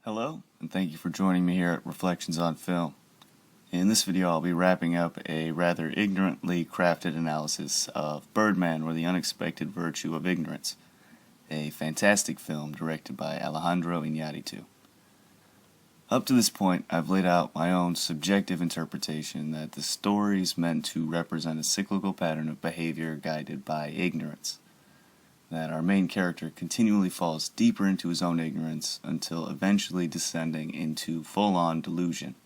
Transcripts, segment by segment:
Hello, and thank you for joining me here at Reflections on Film. In this video I'll be wrapping up a rather ignorantly crafted analysis of Birdman, or the Unexpected Virtue of Ignorance, a fantastic film directed by Alejandro Iñárritu. Up to this point I've laid out my own subjective interpretation that the story is meant to represent a cyclical pattern of behavior guided by ignorance. That our main character continually falls deeper into his own ignorance until eventually descending into full-on delusion.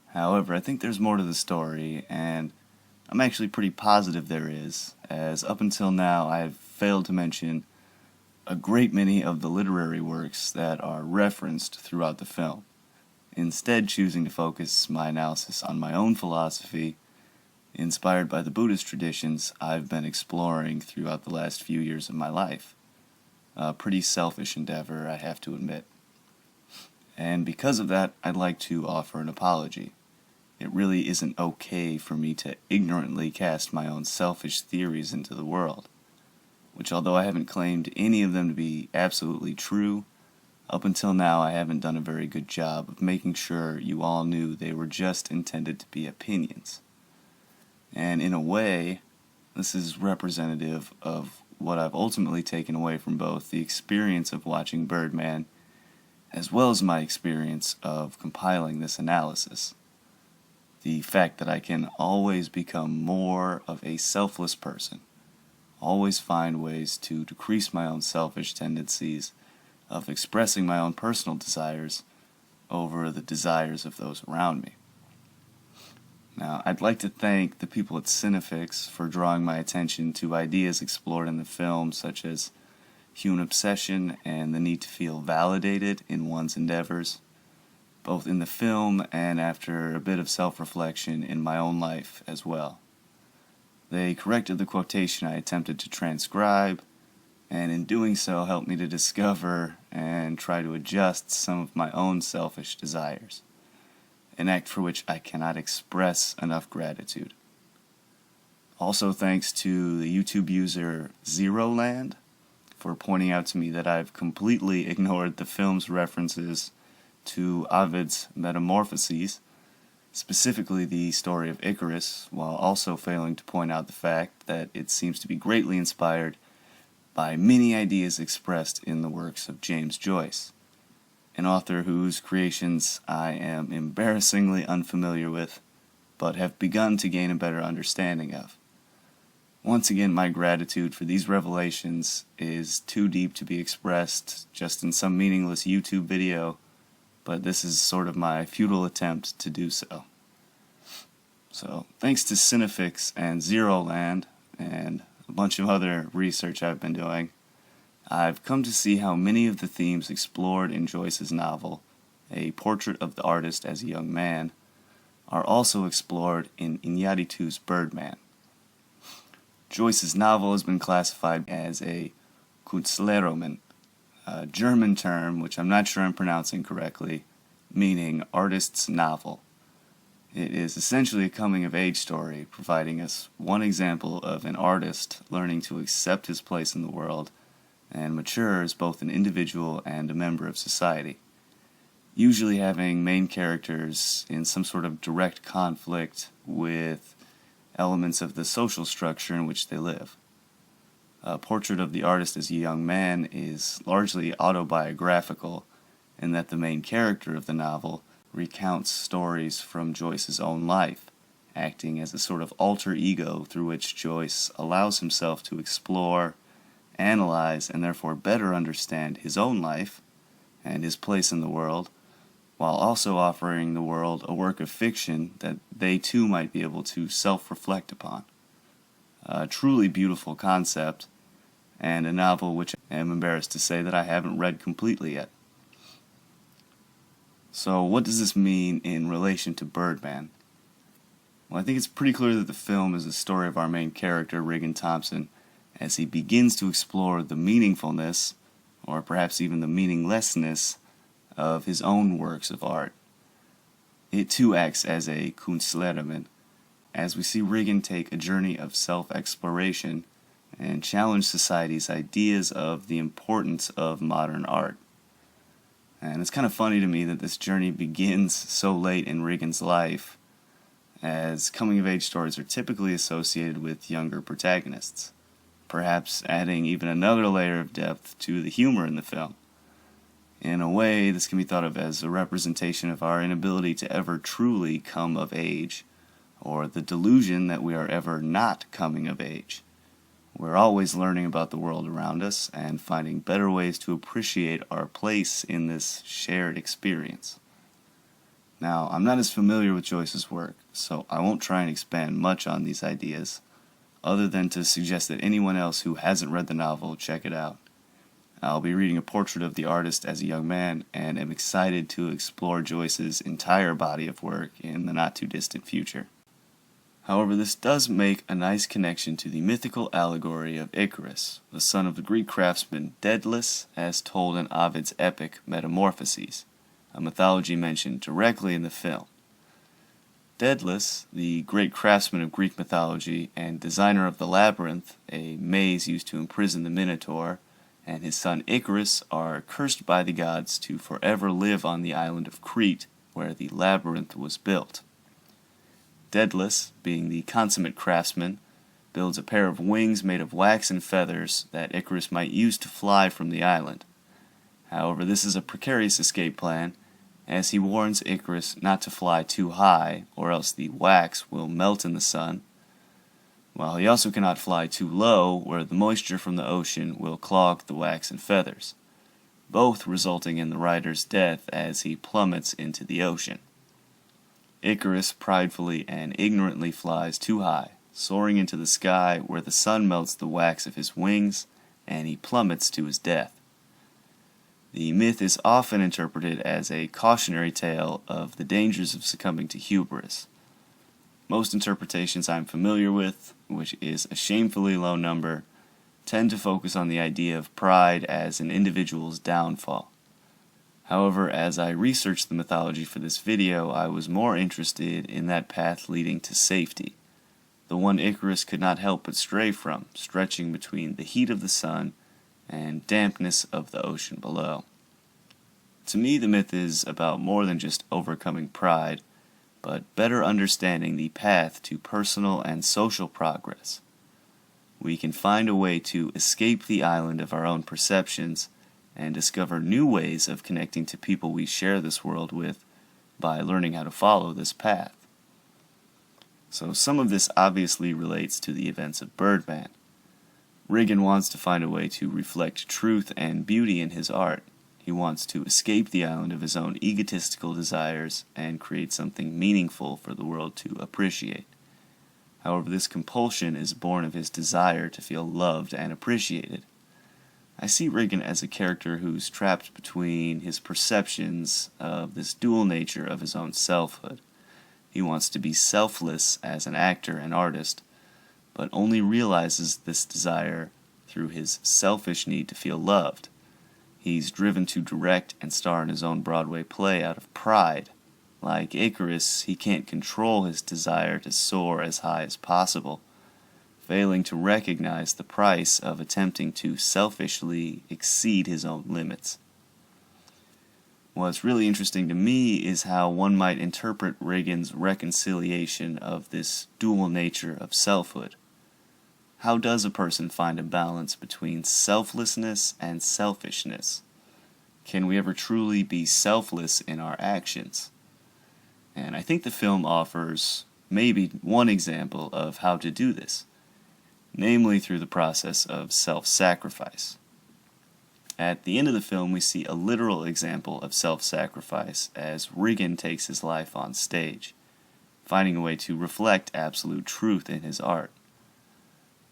However, I think there's more to the story, and I'm actually pretty positive there is, as up until now I've failed to mention a great many of the literary works that are referenced throughout the film, instead choosing to focus my analysis on my own philosophy inspired by the Buddhist traditions I've been exploring throughout the last few years of my life. A pretty selfish endeavor, I have to admit. And because of that, I'd like to offer an apology. It really isn't okay for me to ignorantly cast my own selfish theories into the world, which, although I haven't claimed any of them to be absolutely true, up until now I haven't done a very good job of making sure you all knew they were just intended to be opinions. And in a way, this is representative of what I've ultimately taken away from both the experience of watching Birdman as well as my experience of compiling this analysis. The fact that I can always become more of a selfless person, always find ways to decrease my own selfish tendencies of expressing my own personal desires over the desires of those around me. Now, I'd like to thank the people at Cinefix for drawing my attention to ideas explored in the film, such as human obsession and the need to feel validated in one's endeavors, both in the film and after a bit of self-reflection in my own life as well. They corrected the quotation I attempted to transcribe, and in doing so helped me to discover and try to adjust some of my own selfish desires, an act for which I cannot express enough gratitude. Also thanks to the YouTube user ZIROLAND for pointing out to me that I've completely ignored the film's references to Ovid's Metamorphoses, specifically the story of Icarus, while also failing to point out the fact that it seems to be greatly inspired by many ideas expressed in the works of James Joyce, an author whose creations I am embarrassingly unfamiliar with, but have begun to gain a better understanding of. Once again, my gratitude for these revelations is too deep to be expressed just in some meaningless YouTube video, but this is sort of my futile attempt to do so. So, thanks to Cinefix and ZIROLAND and a bunch of other research I've been doing, I've come to see how many of the themes explored in Joyce's novel, A Portrait of the Artist as a Young Man, are also explored in Iñárritu's Birdman. Joyce's novel has been classified as a Künstlerroman, a German term which I'm not sure I'm pronouncing correctly, meaning artist's novel. It is essentially a coming-of-age story, providing us one example of an artist learning to accept his place in the world and mature as both an individual and a member of society, usually having main characters in some sort of direct conflict with elements of the social structure in which they live. A Portrait of the Artist as a Young Man is largely autobiographical in that the main character of the novel recounts stories from Joyce's own life, acting as a sort of alter ego through which Joyce allows himself to explore, analyze, and therefore better understand his own life and his place in the world, while also offering the world a work of fiction that they too might be able to self-reflect upon. A truly beautiful concept, and a novel which I am embarrassed to say that I haven't read completely yet. So what does this mean in relation to Birdman? Well, I think it's pretty clear that the film is the story of our main character, Regan Thompson, as he begins to explore the meaningfulness, or perhaps even the meaninglessness, of his own works of art. It too acts as a Künstlerroman, as we see Regan take a journey of self-exploration and challenge society's ideas of the importance of modern art. And it's kind of funny to me that this journey begins so late in Regan's life, as coming-of-age stories are typically associated with younger protagonists, perhaps adding even another layer of depth to the humor in the film. In a way, this can be thought of as a representation of our inability to ever truly come of age, or the delusion that we are ever not coming of age. We're always learning about the world around us and finding better ways to appreciate our place in this shared experience. Now, I'm not as familiar with Joyce's work, so I won't try and expand much on these ideas, other than to suggest that anyone else who hasn't read the novel check it out. I'll be reading a portrait of the artist as a young man, and am excited to explore Joyce's entire body of work in the not-too-distant future. However, this does make a nice connection to the mythical allegory of Icarus, the son of the Greek craftsman Daedalus, as told in Ovid's epic Metamorphoses, a mythology mentioned directly in the film. Daedalus, the great craftsman of Greek mythology and designer of the labyrinth, a maze used to imprison the Minotaur, and his son Icarus are cursed by the gods to forever live on the island of Crete, where the labyrinth was built. Daedalus, being the consummate craftsman, builds a pair of wings made of wax and feathers that Icarus might use to fly from the island. However, this is a precarious escape plan, as he warns Icarus not to fly too high, or else the wax will melt in the sun, while he also cannot fly too low, where the moisture from the ocean will clog the wax and feathers, both resulting in the rider's death as he plummets into the ocean. Icarus pridefully and ignorantly flies too high, soaring into the sky where the sun melts the wax of his wings, and he plummets to his death. The myth is often interpreted as a cautionary tale of the dangers of succumbing to hubris. Most interpretations I'm familiar with, which is a shamefully low number, tend to focus on the idea of pride as an individual's downfall. However, as I researched the mythology for this video, I was more interested in that path leading to safety, the one Icarus could not help but stray from, stretching between the heat of the sun and dampness of the ocean below. To me, the myth is about more than just overcoming pride, but better understanding the path to personal and social progress. We can find a way to escape the island of our own perceptions and discover new ways of connecting to people we share this world with by learning how to follow this path. So some of this obviously relates to the events of Birdman. Regan wants to find a way to reflect truth and beauty in his art. He wants to escape the island of his own egotistical desires and create something meaningful for the world to appreciate. However, this compulsion is born of his desire to feel loved and appreciated. I see Regan as a character who's trapped between his perceptions of this dual nature of his own selfhood. He wants to be selfless as an actor and artist, but only realizes this desire through his selfish need to feel loved. He's driven to direct and star in his own Broadway play out of pride. Like Icarus, he can't control his desire to soar as high as possible, failing to recognize the price of attempting to selfishly exceed his own limits. What's really interesting to me is how one might interpret Regan's reconciliation of this dual nature of selfhood. How does a person find a balance between selflessness and selfishness? Can we ever truly be selfless in our actions? And I think the film offers maybe one example of how to do this, namely through the process of self-sacrifice. At the end of the film, we see a literal example of self-sacrifice as Regan takes his life on stage, finding a way to reflect absolute truth in his art.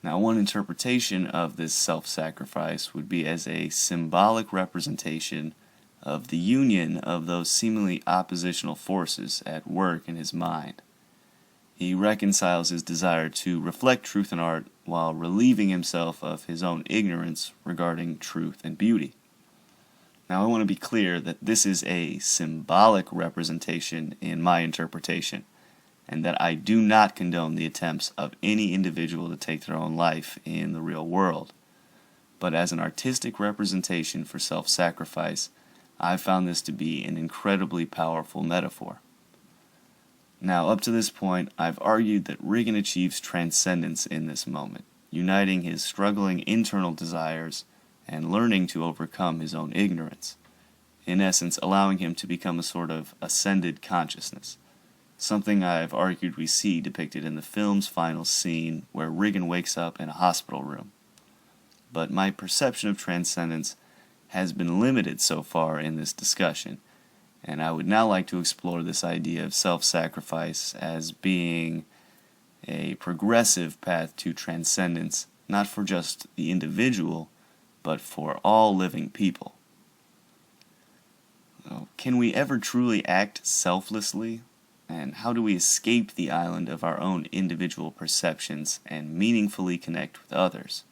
Now, one interpretation of this self-sacrifice would be as a symbolic representation of the union of those seemingly oppositional forces at work in his mind. He reconciles his desire to reflect truth in art while relieving himself of his own ignorance regarding truth and beauty. Now, I want to be clear that this is a symbolic representation in my interpretation, and that I do not condone the attempts of any individual to take their own life in the real world. But as an artistic representation for self-sacrifice, I found this to be an incredibly powerful metaphor. Now, up to this point, I've argued that Regan achieves transcendence in this moment, uniting his struggling internal desires and learning to overcome his own ignorance, in essence allowing him to become a sort of ascended consciousness, something I've argued we see depicted in the film's final scene where Regan wakes up in a hospital room. But my perception of transcendence has been limited so far in this discussion, and I would now like to explore this idea of self-sacrifice as being a progressive path to transcendence, not for just the individual, but for all living people. Can we ever truly act selflessly? And how do we escape the island of our own individual perceptions and meaningfully connect with others?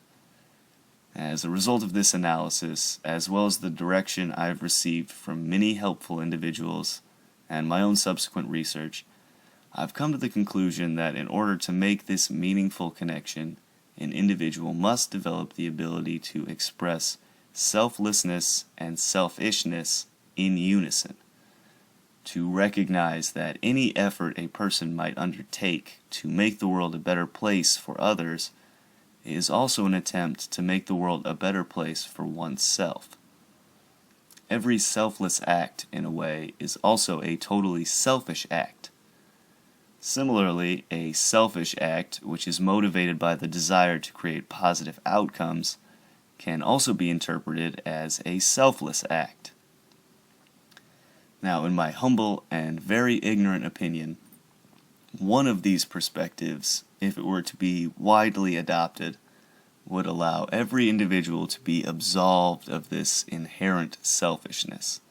As a result of this analysis, as well as the direction I've received from many helpful individuals and my own subsequent research, I've come to the conclusion that in order to make this meaningful connection, an individual must develop the ability to express selflessness and selfishness in unison, to recognize that any effort a person might undertake to make the world a better place for others is also an attempt to make the world a better place for oneself. Every selfless act, in a way, is also a totally selfish act. Similarly, a selfish act, which is motivated by the desire to create positive outcomes, can also be interpreted as a selfless act. Now, in my humble and very ignorant opinion, one of these perspectives, if it were to be widely adopted, would allow every individual to be absolved of this inherent selfishness,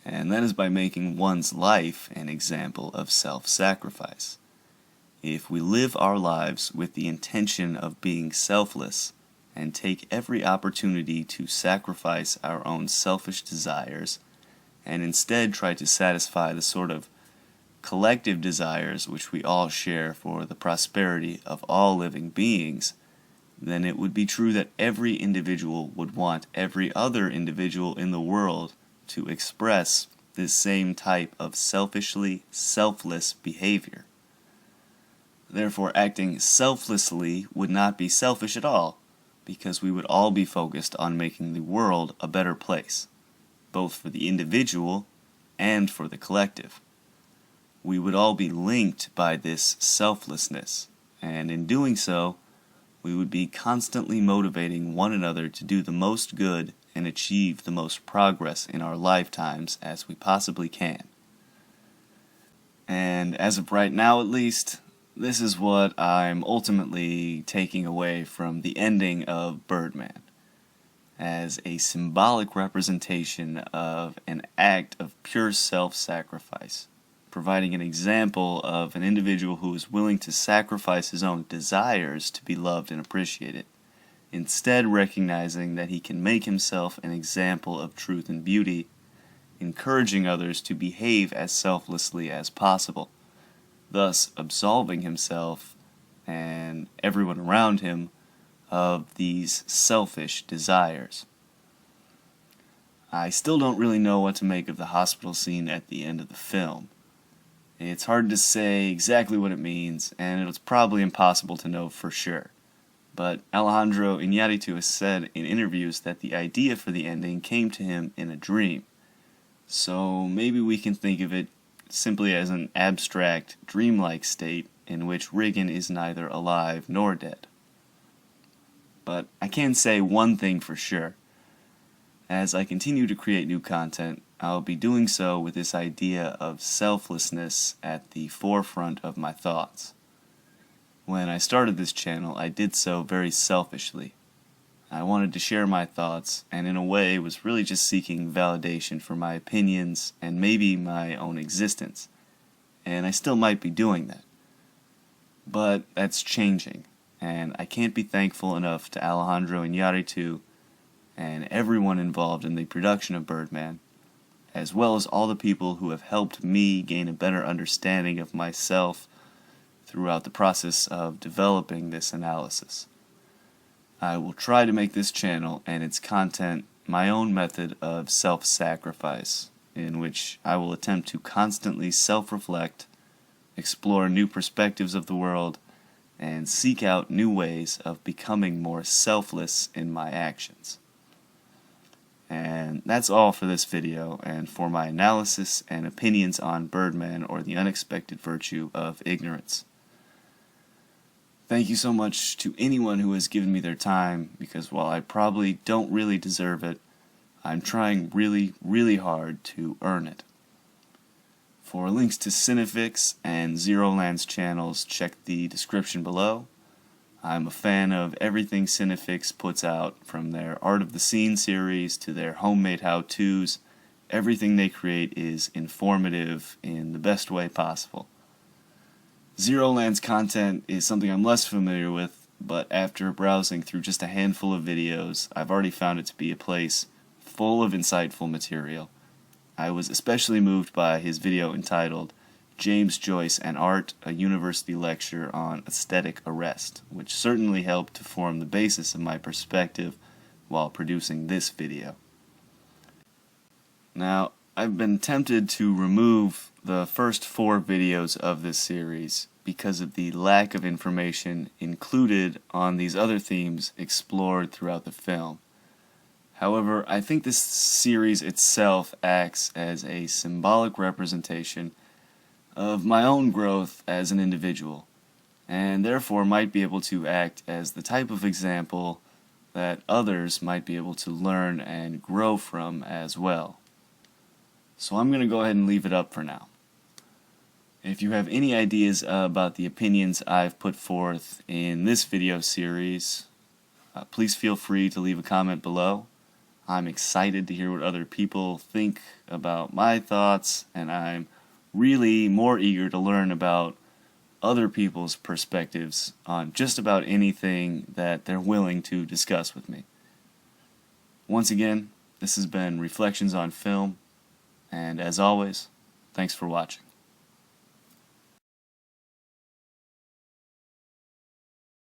and that is by making one's life an example of self-sacrifice. If we live our lives with the intention of being selfless and take every opportunity to sacrifice our own selfish desires, and instead try to satisfy the sort of collective desires which we all share for the prosperity of all living beings, then it would be true that every individual would want every other individual in the world to express this same type of selfishly selfless behavior. Therefore, acting selflessly would not be selfish at all, because we would all be focused on making the world a better place, both for the individual and for the collective. We would all be linked by this selflessness, and in doing so, we would be constantly motivating one another to do the most good and achieve the most progress in our lifetimes as we possibly can. And as of right now at least, this is what I'm ultimately taking away from the ending of Birdman, as a symbolic representation of an act of pure self-sacrifice, providing an example of an individual who is willing to sacrifice his own desires to be loved and appreciated, instead recognizing that he can make himself an example of truth and beauty, encouraging others to behave as selflessly as possible, thus absolving himself and everyone around him of these selfish desires. I still don't really know what to make of the hospital scene at the end of the film. It's hard to say exactly what it means, and it's probably impossible to know for sure. But Alejandro Iñárritu has said in interviews that the idea for the ending came to him in a dream. So maybe we can think of it simply as an abstract, dreamlike state in which Regan is neither alive nor dead. But I can say one thing for sure. As I continue to create new content, I'll be doing so with this idea of selflessness at the forefront of my thoughts. When I started this channel, I did so very selfishly. I wanted to share my thoughts, and in a way was really just seeking validation for my opinions and maybe my own existence. And I still might be doing that. But that's changing, and I can't be thankful enough to Alejandro Iñárritu and everyone involved in the production of Birdman, as well as all the people who have helped me gain a better understanding of myself throughout the process of developing this analysis. I will try to make this channel and its content my own method of self-sacrifice, in which I will attempt to constantly self-reflect, explore new perspectives of the world, and seek out new ways of becoming more selfless in my actions. And that's all for this video, and for my analysis and opinions on Birdman, or the unexpected virtue of ignorance. Thank you so much to anyone who has given me their time, because while I probably don't really deserve it, I'm trying really, really hard to earn it. For links to Cinefix and ZIROLAND's channels, check the description below. I'm a fan of everything Cinefix puts out, from their Art of the Scene series to their homemade how-tos. Everything they create is informative in the best way possible. ZIROLAND's content is something I'm less familiar with, but after browsing through just a handful of videos, I've already found it to be a place full of insightful material. I was especially moved by his video entitled James Joyce and Art, a University Lecture on Aesthetic Arrest, which certainly helped to form the basis of my perspective while producing this video. Now, I've been tempted to remove the first 4 videos of this series because of the lack of information included on these other themes explored throughout the film. However, I think this series itself acts as a symbolic representation of my own growth as an individual, and therefore might be able to act as the type of example that others might be able to learn and grow from as well. So I'm going to go ahead and leave it up for now. If you have any ideas about the opinions I've put forth in this video series, please feel free to leave a comment below. I'm excited to hear what other people think about my thoughts, and I'm really more eager to learn about other people's perspectives on just about anything that they're willing to discuss with me. Once again, this has been Reflections on Film, and as always, thanks for watching.